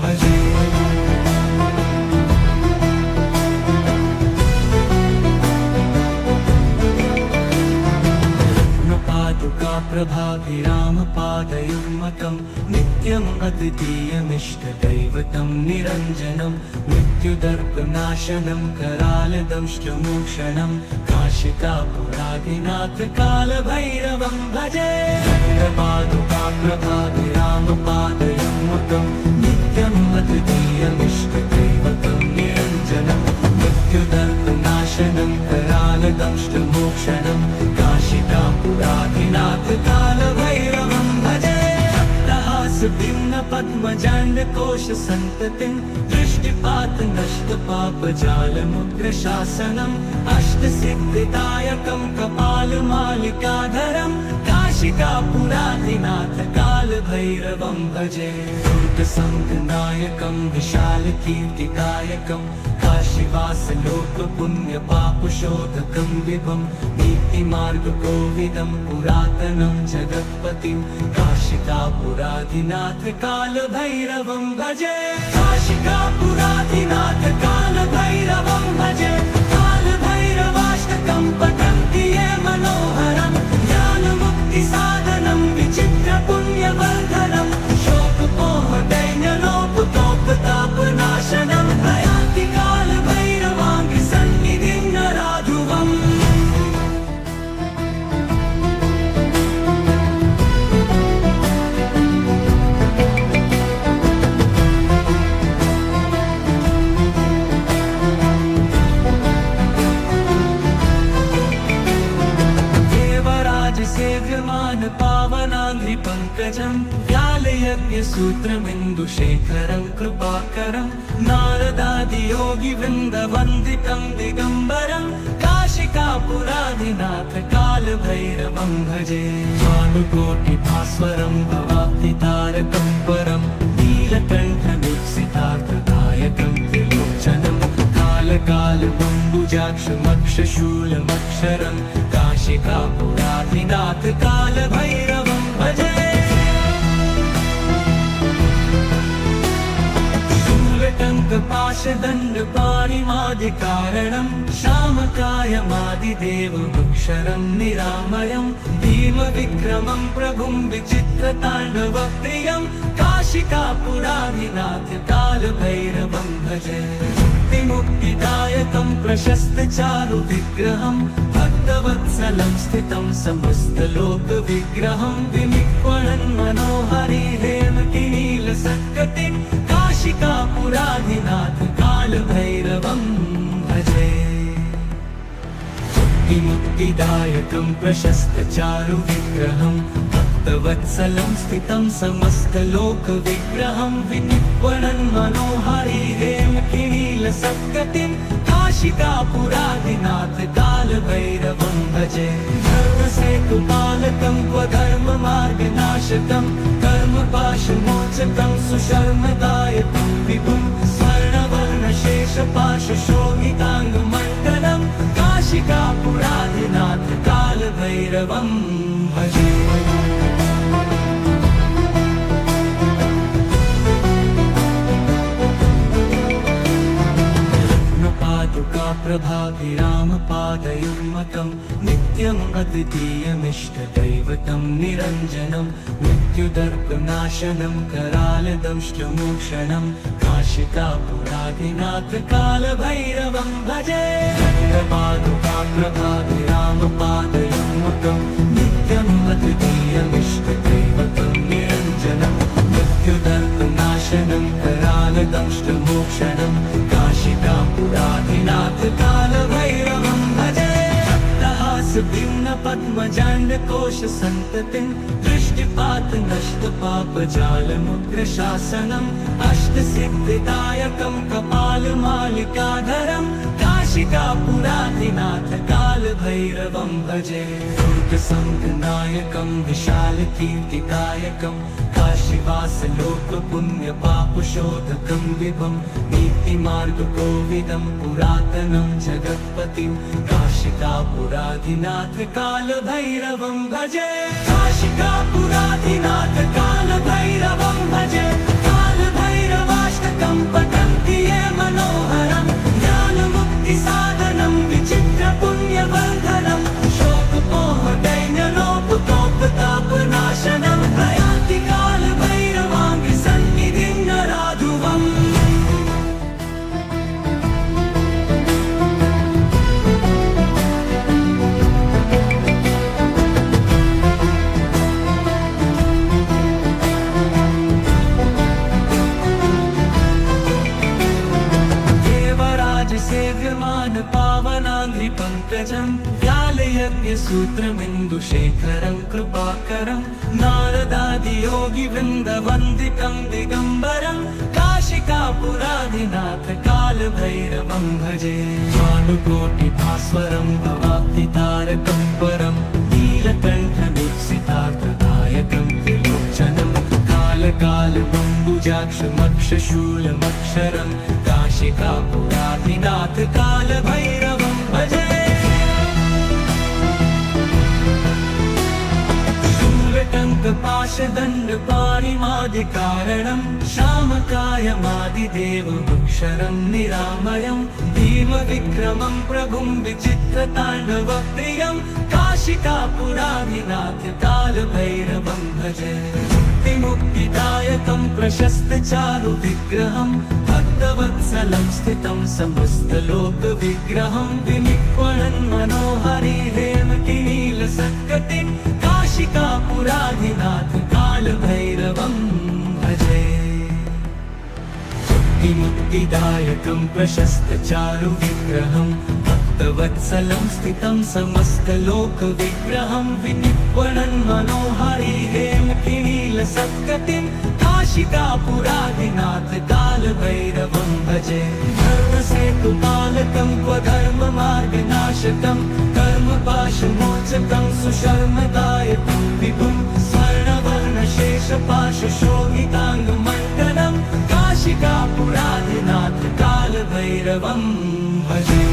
Speaker 1: भजे कालभैरवोऽन्तकाप्रभाभिरामपादयुग्मकं नित्यम् अद्वितीयमिष्टदैवतं निरञ्जनं मृत्युदर्पनाशनं करालदंष्टमोक्षणं काशिकापुराधिनाथ कालभैरवं भजे। पादुकाप्रभाभिरामपादयुग्मकं नित्यम् अद्वितीयमिष्टदैवतं निरञ्जनं मृत्युदर्पनाशनं करालदंष्टमोक्षणं काशिकापुराधिनाथ कालभैरवं भजे। भिन्न पद्मजाण्डकोश सन्ततिं दृष्टिपात नष्ट पापजालमुग्रशासनम् अष्टसिद्धिदायकं कपालमालिकाधरं काशिकापुराधिनाथ कालभैरवं भजे। दुर्गसङ्घनायकं विशालकीर्तिदायकं काशीवासलोकपुण्यपापशोधकं विभं नीतिमार्गकोविदं पुरातनं जगत्पतिं काशिकापुराधिनाथ कालभैरवं भजे। काशिकापुराधिनाथ कालभैरवं भजे। कालभैरवाष्टकं पठन्ति ये मनोहरं ज्ञानमुक्तिसाधनं विचित्रपुण्यवर्धनं शोकमोहदैन्यलोपतोपतापनाशनं प्रयान्ति कालभैरवाङ्घ्रिसन्निधिं नराधुवम्। सेव्यमान पावनाङ्घ्रिपङ्कजं व्यालयज्ञसूत्रमिन्दुशेखरं कृपाकरं नारदादियोगिवृन्दवन्दितं दिगम्बरं काशिकापुराधिनाथ कालभैरवं भजे। भानुकोटिभास्वरं भवाब्धितारकं परं नीलकण्ठमीप्सितार्थदायकं त्रिलोचनं कालकालमम्बुजाक्षमक्षशूलमक्षरं काशिकापुराधिनाथ कालभैरवं भजे। शूलटङ्कपाशदण्डपाणिमादिकारणं श्यामकायमादिदेवमक्षरं निरामयं भीमविक्रमं प्रभुं विचित्रताण्डवप्रियं काशिकापुराधिनाथ कालभैरवं भजे। मुक्तिदायकं प्रशस्तचारुविग्रहं भक्तवत्सलं स्थितं समस्तलोकविग्रहं विनिक्वणन् मनोहरि हेमकिनीलसत्कटिं काशिकापुराधिनाथ कालभैरवं भजे। मुक्तिदायकं प्रशस्तचारुविग्रहं भक्तवत्सलं स्थितं समस्तलोकविग्रहं विनिक्वणन् मनोहरि हेमकिनीलसत्कटिं काशिकापुराधिनाथ कालभैरवं भजे। धर्मसेतुपालकं क्वधर्ममार्गनाशकं कर्मपाशमोचकं सुशर्मदायकं विभुं स्वर्णवर्णशेषपाशशोभिताङ्गमण्डलं काशिकापुराधिनाथ कालभैरवं भजे। पादुकाप्रभाभिरामपादयुग्मकं नित्यम् अद्वितीयमिष्टदैवतं निरञ्जनं मृत्युदर्पनाशनं करालदंष्टमोक्षणं काशिकापुराधिनाथ कालभैरवं भजे। पादुकाप्रभाभिरामपादयुग्मकं नित्यम् अद्वितीयमिष्टदैवतं निरञ्जनं मृत्युदर्पनाशनं करालदंष्टमोक्षणं काशिकापुराधिनाथ कालभैरवं भजे। भिन्न पद्मजाण्डकोश सन्ततिं दृष्टिपात नष्ट पापजालमुग्रशासनम् अष्टसिद्धिदायकं कपालमालिकाधरं काशिकापुराधिनाथ कालभैरवं भजे। दुर्गसङ्घनायकं विशालकीर्तिदायकं काशीवासलोकपुण्यपापशोधकं विभं नीतिमार्गकोविदं पुरातनं जगत्पतिं काशिकापुराधिनाथ कालभैरवं भजे। काशिकापुराधिनाथ कालभैरवं भजे। कालभैरवाष्टकं पठन्ति ये मनोहरं ज्ञानमुक्तिसाधनं विचित्रपुण्यवर्धनं शोकमोहदैन्यलोपतोपताप सेव्यमान पावनाङ्घ्रिपङ्कजं व्यालयज्ञसूत्रमिन्दुशेखरं कृपाकरं नारदादियोगिवृन्दवन्दितं दिगम्बरं काशिकापुराधिनाथ कालभैरवं भजे भानुकोटिभास्वरं भवाब्धितारकं परं नीलकण्ठमीप्सितार्थदायकं त्रिलोचनं कालकालबम्बुजाक्षमक्षशूलमक्षरं काशिकापुराधिनाथ कालभैरवं भजे शूलटङ्कपाशदण्डपाणिमादिकारणं श्यामकायमादिदेवमक्षरं निरामयं भीमविक्रमं प्रभुं विचित्रताण्डवप्रियं काशिकापुराधिनाथ कालभैरवं भजे मुक्तिदायकं प्रशस्तचारुविग्रहं भक्तवत्सलं स्थितं समस्तलोकविग्रहं विनिक्वणन् मनोहरि हेमकिनीलसत्कटिं काशिकापुराधिनाथ कालभैरवं भजे मुक्तिदायकं प्रशस्तचारुविग्रहं भक्तवत्सलं स्थितं समस्तलोकविग्रहं विनिक्वणन् मनोहरि हेमकिनीलसत्कटिं काशिकापुराधिनाथ कालभैरवं भजे धर्मसेतुपालकं क्वधर्ममार्गनाशकं कर्मपाशमोचकं सुशर्मदायकं विभुं स्वर्णवर्णशेषपाशशोभिताङ्गमण्डलं काशिकापुराधिनाथ कालभैरवं भजे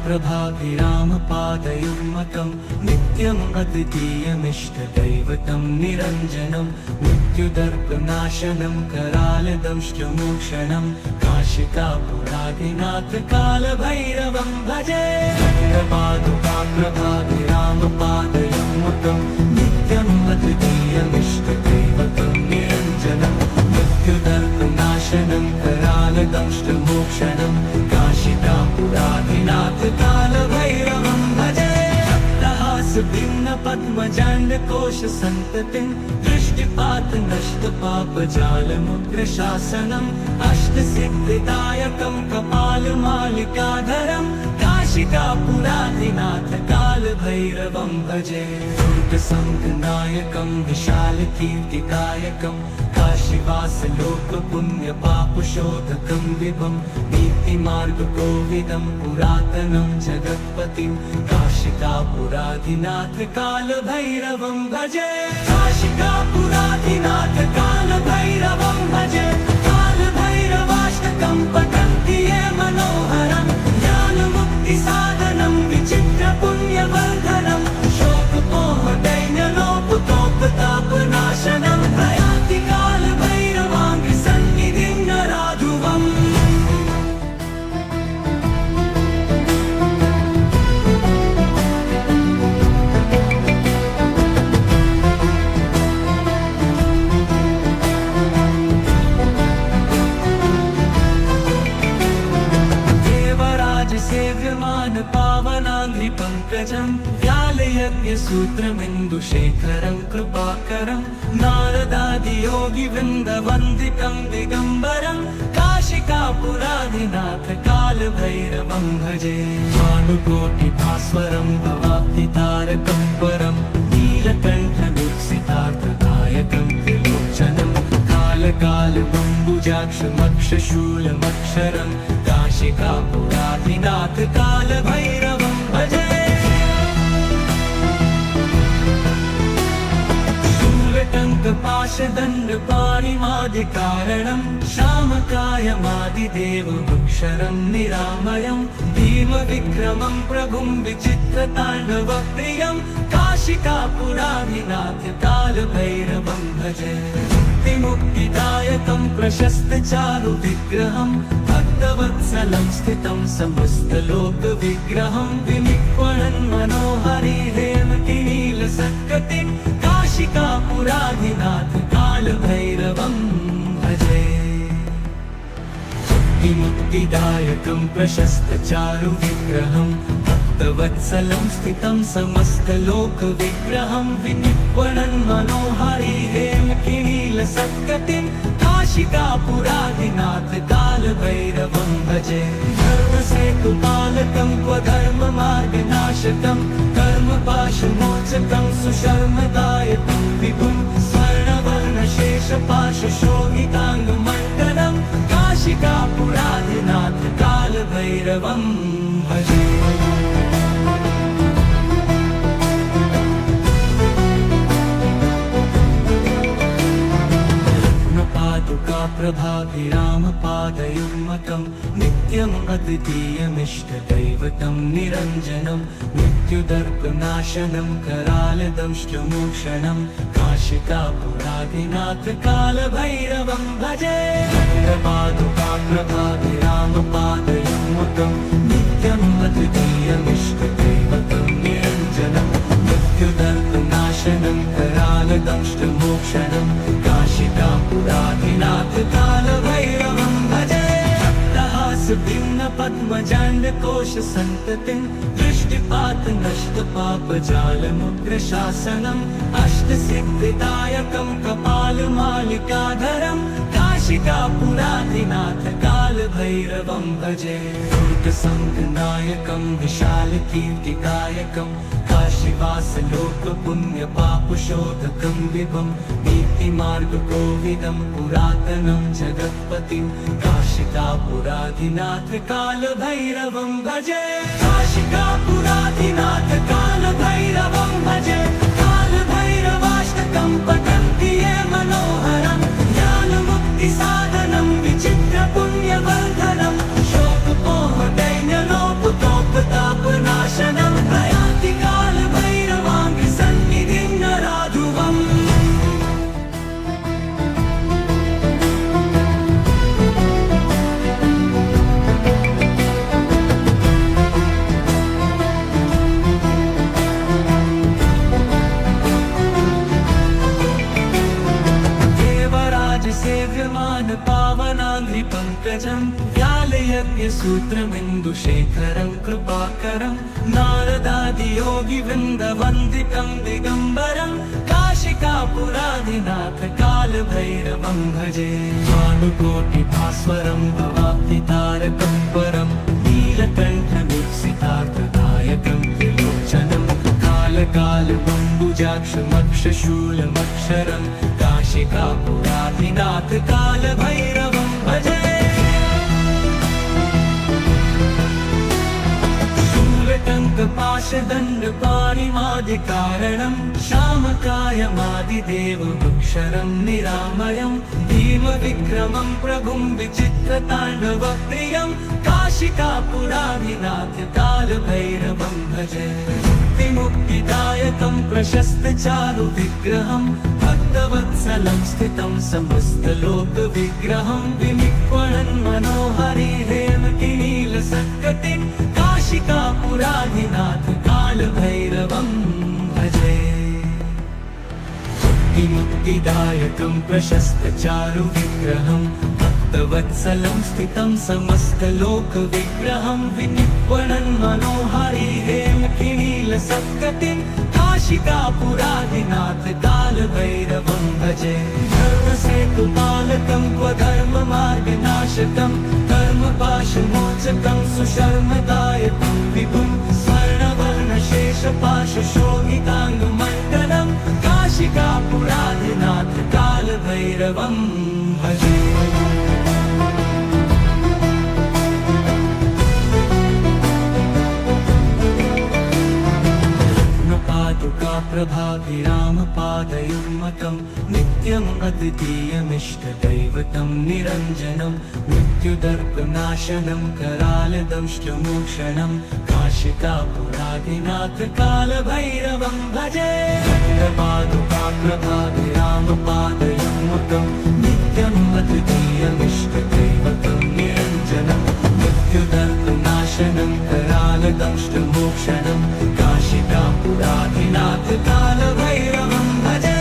Speaker 1: प्रभाभिरामपादयुग्मकं नित्यम् अद्वितीयमिष्टदैवतं निरञ्जनं मृत्युदर्पनाशनं करालदंष्टमोक्षणं काशिकापुराधिनाथ कालभैरवं भजे प्रभाभिरामपादयुग्मकं नित्यम् अद्वितीयमिष्टदैवतं निरञ्जनं मृत्युदर्पनाशनं करालदंष्टमोक्षणं काशिकापुराधिनाथ कालभैरवं भजे भिन्नपद्मजाण्डकोशसन्ततिं दृष्टिपातनष्टपापजालमुग्रशासनम् अष्टसिद्धिदायकं कपालमालिकाधरं काशिकापुराधिनाथ कालभैरवं भजे दुर्गसङ्घनायकं विशालकीर्तिदायकं काशीवासलोकपुण्यपापशोधकं विभं नीतिमार्गकोविदं पुरातनं जगत्पतिं काशिकापुराधिनाथ कालभैरवं भजे काशिकापुराधिनाथ कालभैरवं भजे कालभैरवाष्टकं पठन्ति ये मनोहरं ज्ञानमुक्तिसाधनं विचित्रपुण्यवर्धनं शोकपोहदैन्यलोपतोपतापनाशनं प्रयाति कालभैरवाङ्घ्रिसन्निधिं नराधुवम् सेव्यमान पावनाङ्घ्रिपङ्कजं व्यालयज्ञसूत्रमिन्दुशेखरं कृपाकरं नारदादियोगिवृन्दवन्दितं दिगम्बरं काशिकापुराधिनाथ कालभैरवं भजे भानुकोटिभास्वरं भवाब्धितारकं परं नीलकण्ठमीप्सितार्थदायकं त्रिलोचनं कालकालबम्बुजाक्षमक्षशूलमक्षरं काशिकापुराधिनाथ कालभैरवं भजे शूलटङ्कपाशदण्डपाणिमादिकारणं श्यामकायमादिदेवमक्षरं निरामयं भीमविक्रमं प्रभुं विचित्रताण्डवप्रियं काशिकापुराधिनाथ कालभैरवं भजे मुक्तिदायकं प्रशस्तचारुविग्रहं भक्तवत्सलं स्थितं समस्तलोकविग्रहं विनिक्वणन् मनोहरि हेमकिनीलसत्कटिं काशिकापुराधिनाथ कालभैरवं भजे मुक्तिदायकं प्रशस्तचारुविग्रहं भक्तवत्सलं स्थितं समस्तलोकविग्रहं विनिर्वणन् मनोहारी हेमकिनीलसत्कटिं काशिकापुराधिनाथ कालभैरवं भजे धर्मसेतुपालकं क्वधर्ममार्गनाशकं कर्मपाशमोचकं सुशर्मदायकं विभुं स्वर्णवर्णशेषपाशशोभिताङ्गमण्डलं काशिकापुराधिनाथ कालभैरवं भजे प्रभाभिरामपादयुग्मकं नित्यम् अद्वितीयमिष्टदैवतं निरञ्जनं मृत्युदर्पनाशनं करालदंष्टमोक्षणं काशिकापुराधिनाथ कालभैरवं भजे प्रभाभिरामपादयुग्मकं नित्यम् अद्वितीयमिष्टदैवतं निरञ्जनं मृत्युदर्पनाशनं करालदंष्टमोक्षणं काशिकापुराधिनाथ कालभैरवं भजे भिन्न पद्मजाण्डकोश सन्ततिं दृष्टिपात नष्टपापजालमुग्रशासनम् अष्टसिद्धिदायकं कपालमालिकाधरं काशिकापुराधिनाथ कालभैरवं भजे दुर्गसङ्गनायकं विशालकीर्तिदायकं काशीवासलोकपुण्यपापशोधकं विभं नीतिमार्गकोविदं पुरातनं जगत्पतिं काशिकापुराधिनाथ कालभैरवं भजे काशिकापुराधिनाथ कालभैरवं भजे कालभैरवाष्टकं पठन्ति ये मनोहरं ज्ञानमुक्तिसाधनं विचित्रपुण्यवर्धनं शोकमोहदैन्यलोपतोपतापनाशनं प्रयान्ति कालभैरवाङ्घ्रिसन्निधिं नराधुवम् सेव्यमान पावनाङ्घ्रिपङ्कजं व्यालयज्ञसूत्रमिन्दुशेखरं कृपाकरं नारदादियोगिवृन्दवन्दितं दिगम्बरं काशिकापुराधिनाथ कालभैरवं भजे भानुकोटिभास्वरं भवाब्धितारकं परं नीलकण्ठमीप्सितार्थदायकं त्रिलोचनं कालकालबम्बुजाक्षमक्षशूलमक्षरं काशिकापुराधिनाथ कालभैरवं भजे शूलटङ्कपाशदण्डपाणिमादिकारणं श्यामकायमादिदेवमुक्षरं निरामयं भीमविक्रमं प्रभुं विचित्रताण्डवप्रियं काशिकापुराधिनाथ कालभैरवं भजे मुक्तिदायकं प्रशस्तचारुविग्रहं भक्तवत्सलं स्थितं समस्तलोकविग्रहं विनिर्वणन् मनोहारी हेमकिनीलसत्कटिं काशिकापुराधिनाथ कालभैरवं भजे मुक्तिदायकं प्रशस्तचारुविग्रहं भक्तवत्सलं स्थितं समस्तलोकविग्रहं विनिर्वणन् मनोहारी हेमकिनीलसत्कटिं काशिकापुराधिनाथ कालभैरवं भजे धर्मसेतुपालकं क्वधर्ममार्गनाशकं कर्मपाशमोचकं सुशर्मदायकं विभुं स्वर्णवर्णशेषपाशशोभिताङ्गमण्डलं काशिकापुराधिनाथ कालभैरवं भजे प्रभाभिरामपादयुग्मकं नित्यम् अद्वितीयमिष्टदैवतं निरञ्जनं मृत्युदर्पनाशनं करालदंष्टमोक्षणं काशिकापुराधिनाथ कालभैरवं भजे प्रभाभिरामपादयुग्मकं नित्यम् अद्वितीयमिष्टदैवतं निरञ्जनं मृत्युदर्पनाशनं करालदंष्टमोक्षणं काशिकापुराधिनाथ कालभैरवं भजे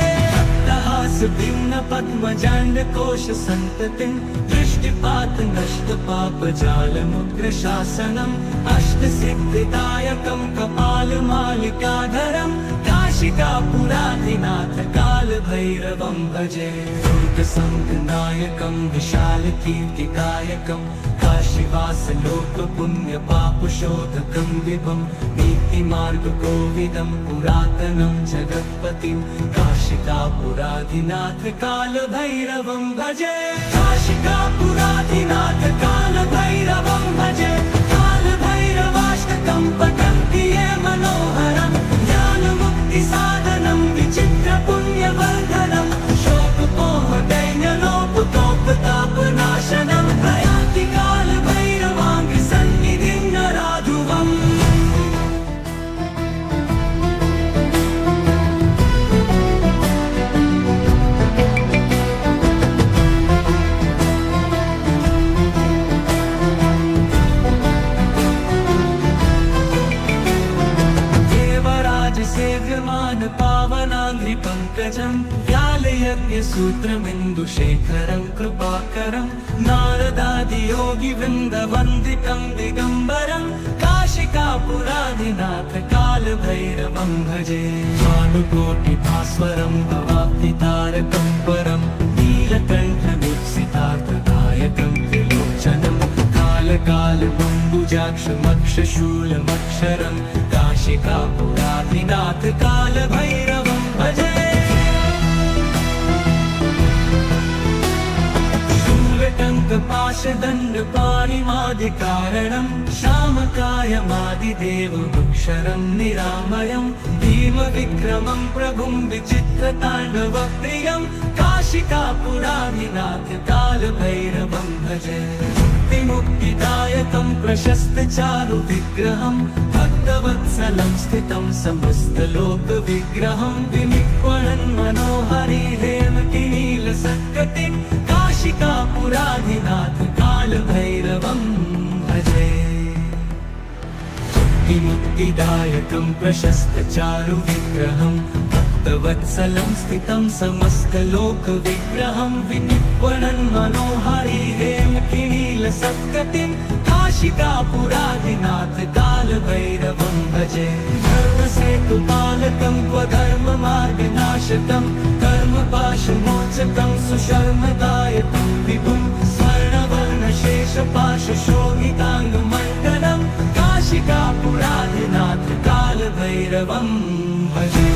Speaker 1: भिन्न पद्मजाण्डकोश सन्ततिं दृष्टिपात नष्ट पापजालमुग्रशासनम् अष्टसिद्धिदायकं कपालमालिकाधरं काशिकापुराधिनाथ कालभैरवं भजे दुर्गसङ्घनायकं विशालकीर्तिकायकं काशीवासलोकपुण्यपापशोधकं विभं नीतिमार्गकोविदं पुरातनं जगत्पतिं काशिकापुराधिनाथ कालभैरवं भजे काशिकापुराधिनाथ कालभैरवं भजे कालभैरवाष्टकं पठन्ति ये मनोहरं ज्ञानमुक्तिसाधनं विचित्रपुण्यवर्धनं शोकपोहदैन्यलोपतोपतापनाशनं प्रयाति कालभैरवाङ्घ्रिसन्निधिं नराधुवम् सेव्यमान पावनाङ्घ्रिपङ्कजं व्यालयज्ञसूत्रमिन्दुशेखरं कृपाकरं नारदादियोगिवृन्दवन्दितं दिगम्बरं काशिकापुराधिनाथ कालभैरवं भजे भानुकोटिभास्वरं भवाब्धितारकं परं नीलकण्ठमीप्सितार्थदायकं त्रिलोचनं कालकालबम्बुजाक्षमक्षशूलमक्षरं काशिकापुराधिनाथ कालभैरवं भजे शूलटङ्कपाशदण्डपाणिमादिकारणं श्यामकायमादिदेवमक्षरं निरामयं भीमविक्रमं प्रभुं विचित्रताण्डवप्रियं काशिकापुराधिनाथ कालभैरवं भजे मुक्तिदायकं प्रशस्तचारुविग्रहं भक्तवत्सलं स्थितं समस्तलोकविग्रहं विनिक्वणन् मनोहरि हेमकिनीलसत्कटिं काशिकापुराधिनाथ कालभैरवं भजे मुक्तिदायकं प्रशस्तचारुविग्रहं भक्तवत्सलं स्थितं समस्तलोकविग्रहं विनिक्वणन् मनोहरि हेमकिनीलसत्कटिं काशिकापुराधिनाथ कालभैरवं भजे धर्मसेतुपालकं क्वधर्ममार्गनाशकं कर्मपाशमोचकं सुशर्मदायकं विभुं स्वर्णवर्णशेषपाशशोभिताङ्गमण्डलं काशिकापुराधिनाथ कालभैरवं भजे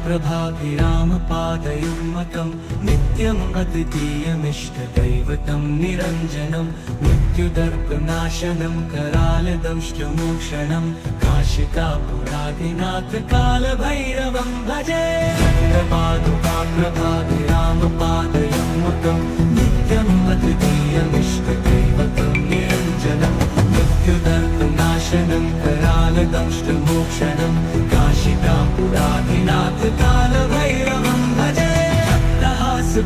Speaker 1: प्रभाभिरामपादयुग्मकं नित्यम् अद्वितीयमिष्टदैवतं निरञ्जनं मृत्युदर्पनाशनं करालदंष्टमोक्षणं काशिकापुराधिनाथ कालभैरवं भजे प्रभाभिरामपादयुग्मकं नित्यम् अद्वितीयमिष्टदैवतं निरञ्जनं मृत्युदर्पनाशनं करालदंष्टमोक्षणं काशिकापुराधिनाथ कालभैरवं भजे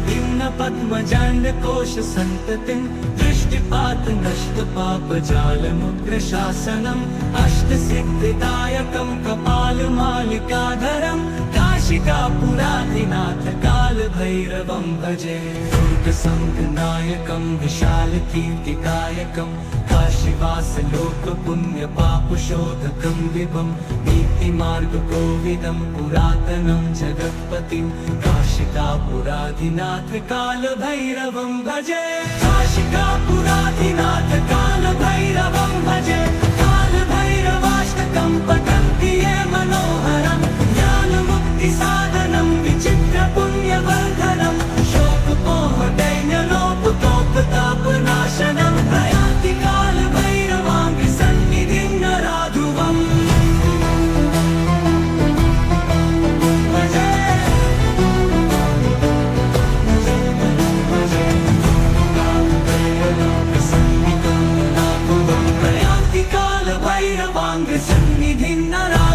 Speaker 1: भिन्न पद्मजाण्डकोश सन्ततिं दृष्टिपात नष्ट पापजालमुग्रशासनम् अष्टसिद्धिदायकं कपालमालिकाधरं काशिकापुराधिनाथ कालभैरवं भजे दुर्गसङ्घनायकं विशालकीर्तिकायकं काशीवासलोकपुण्यपापशोधकं विभं नीतिमार्गकोविदं पुरातनं जगत्पतिं काशिकापुराधिनाथ कालभैरवं भजे काशिकापुराधिनाथ कालभैरवं भजे कालभैरवाष्टकं पठन्ति ये मनोहरं ज्ञानमुक्तिसाधनं विचित्रपुण्यवर्धनं शोकपोहदैन्यलोपतोपतापनाशनं प्रयाति कालभैरवाङ्घ्रिसन्निधिं नराधुवम् प्रयाति कालभैरवाङ्घ्रिसन्निधिं नराधुवम्